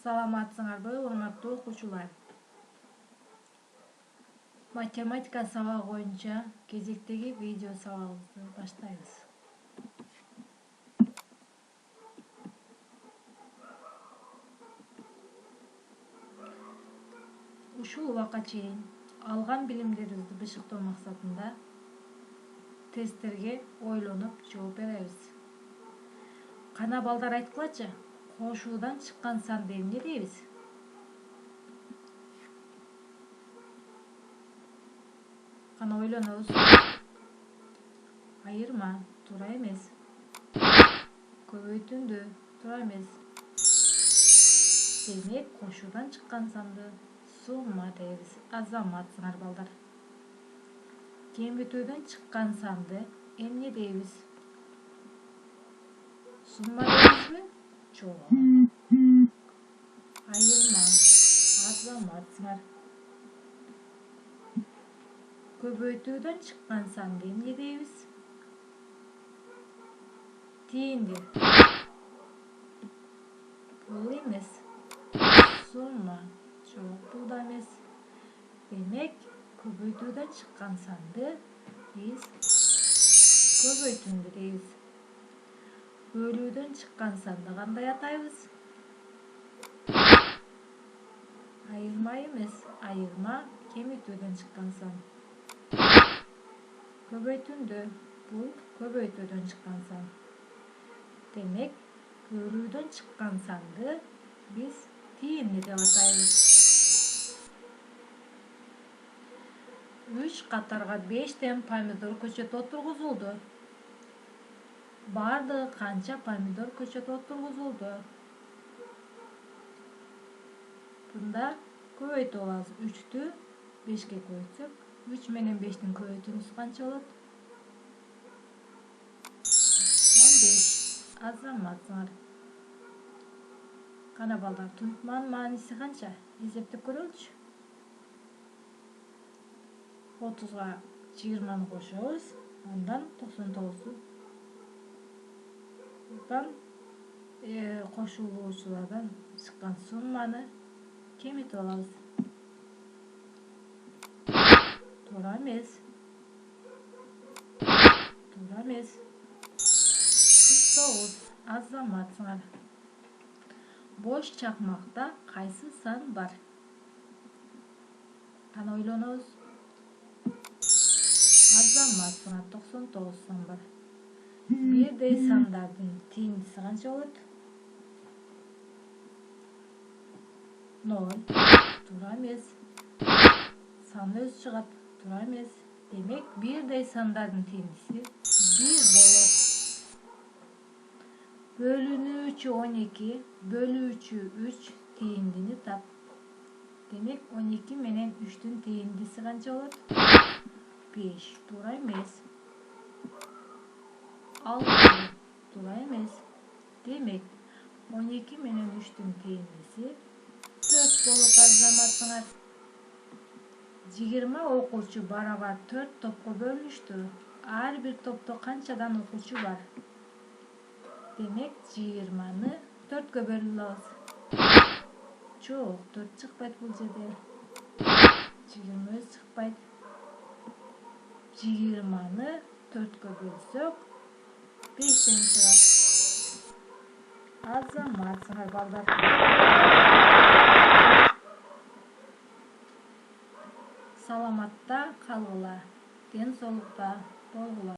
Саламатсыңарбы, урматтуу окуучулар? Математика сабагы боюнча кезектеги видео сабагыбызды баштайбыз. Ушул убакка чейин алган билимдерибизди бышыктоо максатында тесттерге ойлонуп жооп беребиз. Кана балдар айткылачы, кошуудан чыккан санды эмне дейбиз? Кана ойлонобуз. Айырма туура эмес. Көбөйтүндү туура эмес. Демек, кошуудан чыккан санды сумма дейбиз. Азаматсыңар балдар. Кемитүүдөн чыккан санды эмне дейбиз? Сумма дейбизби? Жок. Айырма. Азаматсыңар. Көбөйтүүдөн чыккан санды эмне дейбиз? Тиинди. Бул эмес. Сумма. Жок, бул да эмес. Демек, көбөйтүүдөн чыккан санды биз көбөйтүндү дейбиз. Бөлүүдөн чыккан санды кандай атайбыз? Айырма эмес, айырма кемитүүдөн чыккан сан. Көбөйтүндү, бул көбөйтүүдөн чыккан сан. Демек, бөлүүдөн чыккан санды биз тиинди деп атайбыз. 3 катарга 5тен помидор көчөтү отургузулду. Бардыгы канча помидор көчөтү отургузулду? Бунда көбөйтүп алабыз. 3тү 5ке көбөйтсөк, 3 менен 5тин көбөйтүүнүсү канча болот? 15. Азаматсыңар. Кана балдар, тунтманын мааниси канча? Эсептеп көрөлүчү. 30га 20-ны кошобуз, андан 99-у. Будан кошулуучулардан чыккан сумманы кемитип алабыз. Туура эмес. Туура эмес. 49. Азаматсыңар. Бош чакмакта кайсы сан бар? Кана ойлонобуз. Азаматсыңар, 99 сан бар. Бирдей сандардын тииндиси канча болот? 0. Туура эмес. Сан өзү чыгат. Туура эмес. Демек, бирдей сандардын тииндиси 1 болот. Бөлүнүүчү 12, бөлүүчү 3 тииндини тап. Демек, 12 менен 3-түн тииндиси канча болот? 5. Туура эмес. 6. Туура эмес. Демек, 12 менен 3-түн тииндиси 4 болот. Азаматсыңар. 20 окуучу барабар 4 топко бөлүнүштү. Ар бир топто канчадан окуучу бар? Демек, 20-ны 4кө бөлүп алабыз. Жок, 4 чыкпайт бул жерде. 20 чыкпайт. 20-ны 4кө бөлсөк, 5тен чыгат. Азаматсыңар балдар. Саламатта калгыла, ден соолукта болгула.